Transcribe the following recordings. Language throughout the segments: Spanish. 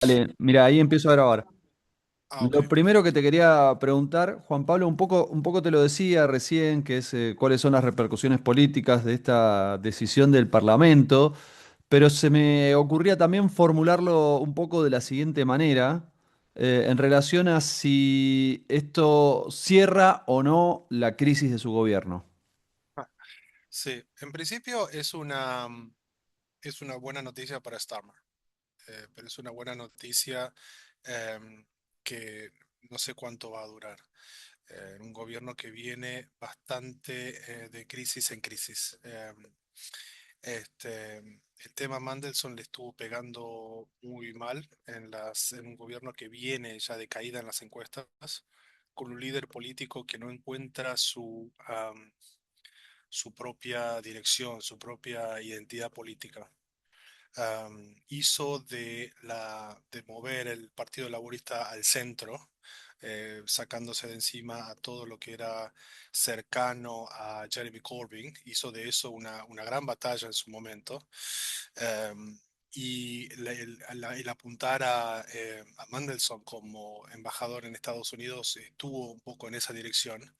Vale, mira, ahí empiezo a grabar. Ah, ok. Lo primero que te quería preguntar, Juan Pablo, un poco te lo decía recién, que es cuáles son las repercusiones políticas de esta decisión del Parlamento, pero se me ocurría también formularlo un poco de la siguiente manera, en relación a si esto cierra o no la crisis de su gobierno. Ah, sí, en principio es una buena noticia para Starmer, pero es una buena noticia em, que no sé cuánto va a durar. Un gobierno que viene bastante de crisis en crisis. El tema Mandelson le estuvo pegando muy mal en un gobierno que viene ya de caída en las encuestas, con un líder político que no encuentra su propia dirección, su propia identidad política. Hizo de mover el Partido Laborista al centro, sacándose de encima a todo lo que era cercano a Jeremy Corbyn, hizo de eso una gran batalla en su momento. Um, el apuntar a Mandelson como embajador en Estados Unidos estuvo un poco en esa dirección,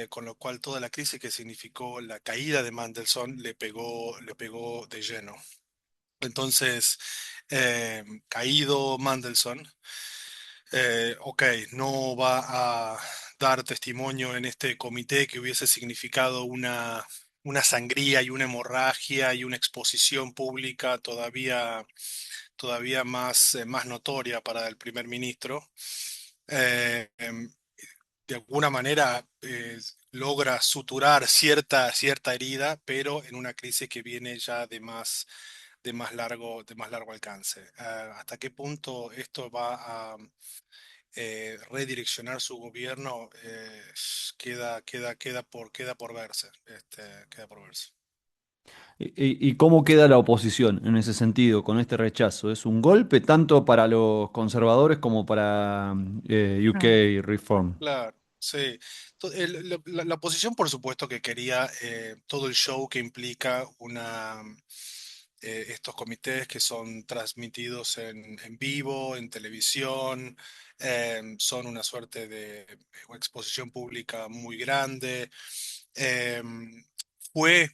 con lo cual toda la crisis que significó la caída de Mandelson le pegó de lleno. Entonces, caído Mandelson, ok, no va a dar testimonio en este comité que hubiese significado una sangría y una hemorragia y una exposición pública todavía más notoria para el primer ministro. Eh, em, de alguna manera logra suturar cierta herida, pero en una crisis que viene ya de más largo alcance. ¿Hasta qué punto esto va a redireccionar su gobierno? Queda por verse. Queda por verse. ¿Y cómo queda la oposición en ese sentido, con este rechazo? ¿Es un golpe tanto para los conservadores como para UK Mm. Reform? Claro, sí. La oposición, por supuesto, que quería todo el show que implica estos comités que son transmitidos en vivo, en televisión, son una suerte de exposición pública muy grande. Fue,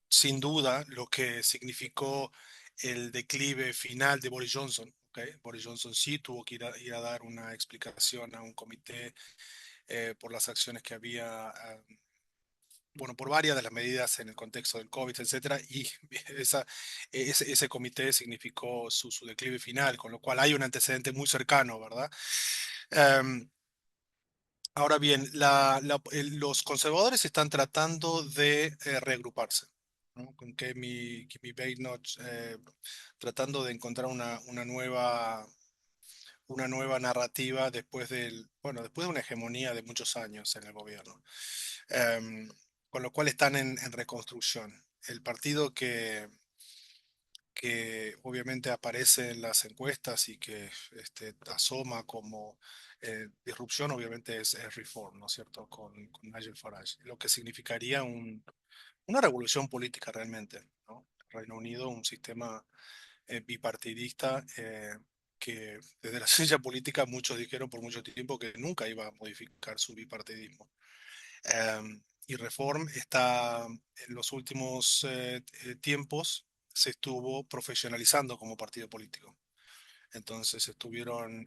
sin duda, lo que significó el declive final de Boris Johnson. ¿Ok? Boris Johnson sí tuvo que ir a dar una explicación a un comité por las acciones que había, bueno, por varias de las medidas en el contexto del COVID, etcétera, y ese comité significó su declive final, con lo cual hay un antecedente muy cercano, ¿verdad? Um, Ahora bien, los conservadores están tratando de reagruparse, ¿no? Con Kemi Badenoch, tratando de encontrar una nueva narrativa después de una hegemonía de muchos años en el gobierno. Em, con lo cual están en reconstrucción. El partido que obviamente aparece en las encuestas y que asoma como disrupción, obviamente es Reform, ¿no es cierto? Con Nigel Farage, lo que significaría una revolución política realmente, ¿no? Reino Unido, un sistema bipartidista, que desde la ciencia política muchos dijeron por mucho tiempo que nunca iba a modificar su bipartidismo. Y Reform está en los últimos tiempos se estuvo profesionalizando como partido político. Entonces estuvieron,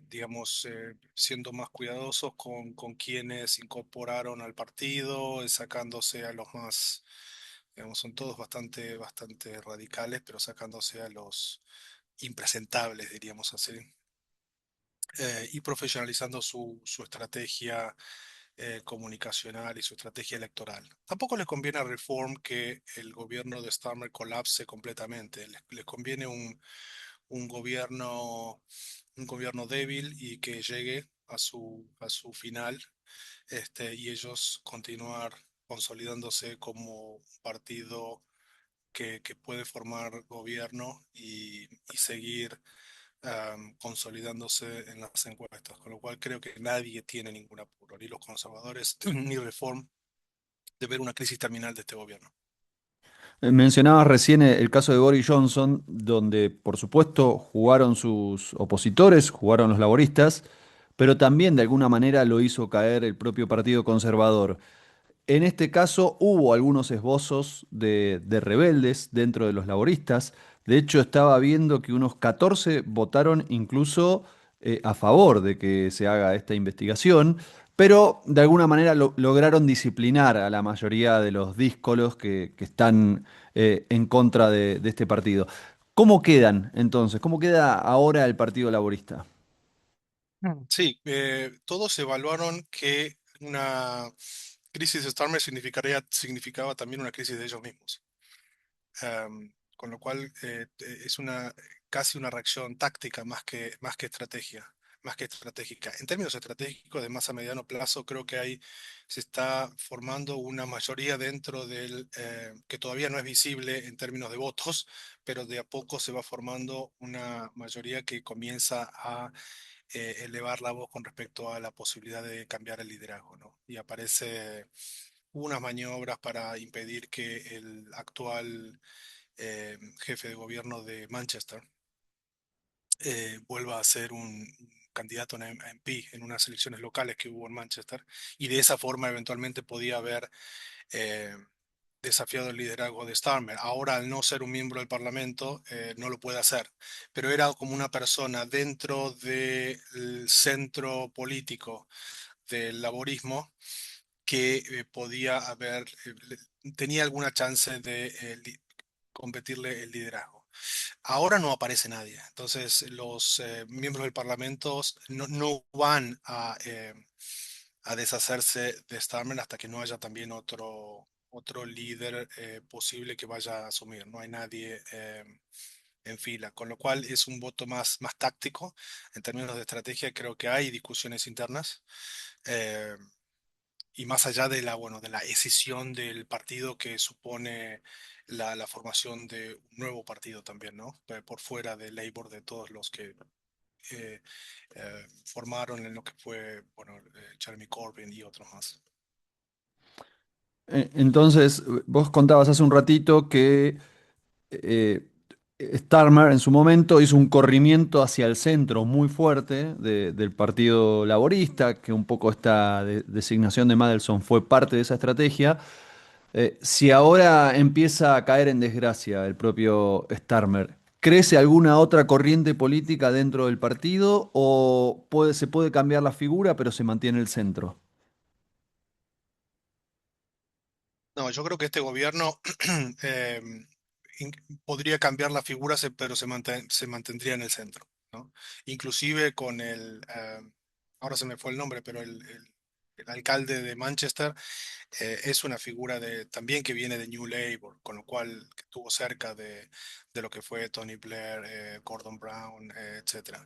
digamos, siendo más cuidadosos con quienes incorporaron al partido, sacándose a los más, digamos, son todos bastante radicales, pero sacándose a los impresentables, diríamos así, y profesionalizando su estrategia comunicacional y su estrategia electoral. Tampoco les conviene a Reform que el gobierno de Starmer colapse completamente. Les conviene un gobierno, un gobierno débil y que llegue a su final, y ellos continuar consolidándose como un partido que puede formar gobierno y seguir consolidándose en las encuestas, con lo cual creo que nadie tiene ningún apuro, ni los conservadores ni Reform, de ver una crisis terminal de este gobierno. Mencionabas recién el caso de Boris Johnson, donde por supuesto jugaron sus opositores, jugaron los laboristas, pero también de alguna manera lo hizo caer el propio Partido Conservador. En este caso hubo algunos esbozos de rebeldes dentro de los laboristas. De hecho, estaba viendo que unos 14 votaron incluso a favor de que se haga esta investigación, pero de alguna manera lograron disciplinar a la mayoría de los díscolos que están en contra de este partido. ¿Cómo quedan entonces? ¿Cómo queda ahora el Partido Laborista? Sí, todos evaluaron que una crisis de Starmer significaba también una crisis de ellos mismos. Con lo cual es casi una reacción táctica más que estrategia, más que estratégica. En términos estratégicos de más a mediano plazo, creo que se está formando una mayoría dentro que todavía no es visible en términos de votos, pero de a poco se va formando una mayoría que comienza a elevar la voz con respecto a la posibilidad de cambiar el liderazgo, ¿no? Y aparece unas maniobras para impedir que el actual jefe de gobierno de Manchester vuelva a ser un candidato a MP en unas elecciones locales que hubo en Manchester, y de esa forma eventualmente podía haber eh, desafiado el liderazgo de Starmer. Ahora, al no ser un miembro del Parlamento, no lo puede hacer, pero era como una persona dentro del centro político del laborismo que podía tenía alguna chance de competirle el liderazgo. Ahora no aparece nadie, entonces los miembros del Parlamento no van a deshacerse de Starmer hasta que no haya también otro líder posible que vaya a asumir. No hay nadie en fila, con lo cual es un voto más táctico. En términos de estrategia, creo que hay discusiones internas. eh, y más allá de bueno, de la escisión del partido que supone la formación de un nuevo partido también, ¿no? Por fuera del Labour, de todos los que eh, formaron en lo que fue, bueno, Jeremy Corbyn y otros más. Entonces, vos contabas hace un ratito que eh, Starmer en su momento hizo un corrimiento hacia el centro muy fuerte del Partido Laborista, que un poco esta designación de Mandelson fue parte de esa estrategia. Si ahora empieza a caer en desgracia el propio Starmer, ¿crece alguna otra corriente política dentro del partido o se puede cambiar la figura pero se mantiene el centro? No, yo creo que este gobierno eh, podría cambiar la figura, pero se mantendría en el centro, ¿no? Inclusive con ahora se me fue el nombre, pero el alcalde de Manchester es una figura también que viene de New Labour, con lo cual que estuvo cerca de lo que fue Tony Blair, Gordon Brown, etcétera.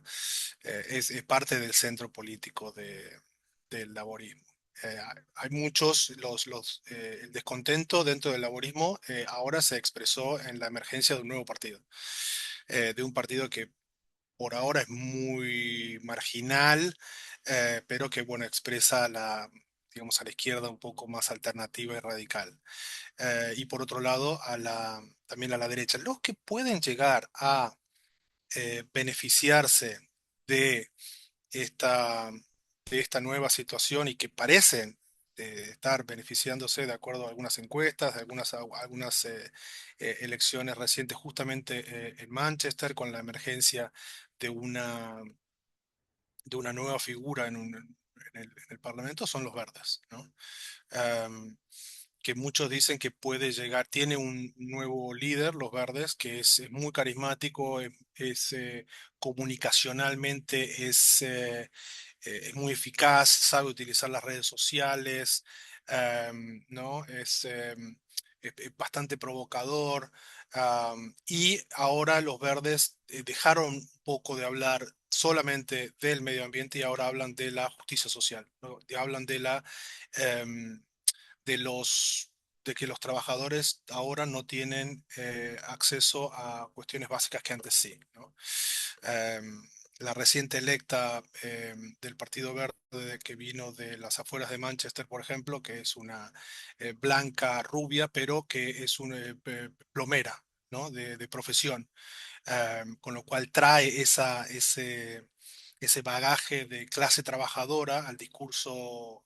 Es parte del centro político del laborismo. Hay muchos, el descontento dentro del laborismo ahora se expresó en la emergencia de un nuevo partido, de un partido que por ahora es muy marginal, pero que bueno, expresa digamos, a la izquierda un poco más alternativa y radical. Y por otro lado, también a la derecha. Los que pueden llegar a beneficiarse de esta, de esta nueva situación y que parecen estar beneficiándose de acuerdo a algunas encuestas, de algunas elecciones recientes justamente en Manchester con la emergencia de una nueva figura en el Parlamento son los verdes, ¿no? Em, que muchos dicen que puede llegar, tiene un nuevo líder, los verdes, que es muy carismático, comunicacionalmente es muy eficaz, sabe utilizar las redes sociales, ¿no? Es bastante provocador. Y ahora los verdes dejaron un poco de hablar solamente del medio ambiente y ahora hablan de la justicia social, ¿no? Y hablan em, de los de que los trabajadores ahora no tienen acceso a cuestiones básicas que antes sí, ¿no? la reciente electa del Partido Verde que vino de las afueras de Manchester, por ejemplo, que es una blanca rubia, pero que es una plomera, ¿no? De profesión, con lo cual trae ese bagaje de clase trabajadora al discurso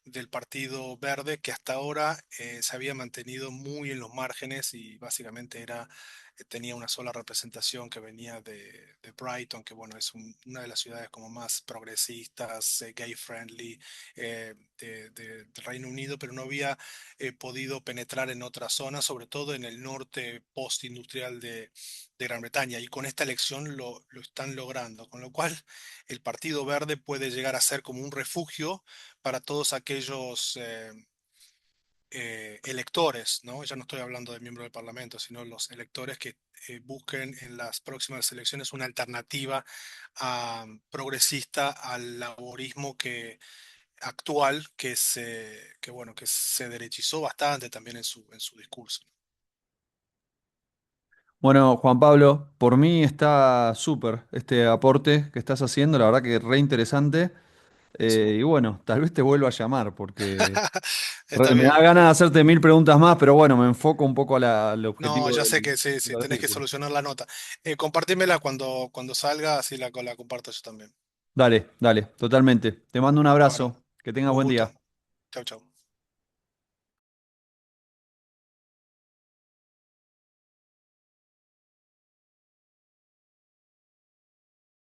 del Partido Verde, que hasta ahora se había mantenido muy en los márgenes y básicamente tenía una sola representación que venía de Brighton, que bueno, es una de las ciudades como más progresistas, gay friendly del Reino Unido, pero no había podido penetrar en otras zonas, sobre todo en el norte postindustrial de Gran Bretaña, y con esta elección lo están logrando, con lo cual el Partido Verde puede llegar a ser como un refugio para todos aquellos electores, ¿no? Ya no estoy hablando de miembros del Parlamento, sino los electores que busquen en las próximas elecciones una alternativa progresista al laborismo actual bueno, que se derechizó bastante también en su discurso. Bueno, Juan Pablo, por mí está súper este aporte que estás haciendo, la verdad que re interesante. Y bueno, tal vez te vuelva a llamar porque Está me da bien. ganas de hacerte mil preguntas más, pero bueno, me enfoco un poco al No, objetivo ya sé que sí, del sí, tenés que artículo. solucionar la nota. Compartímela cuando salga, así la comparto yo también. Dale, dale, totalmente. Te mando un Bueno, abrazo. Que tengas un buen gusto. día. Chau, chau.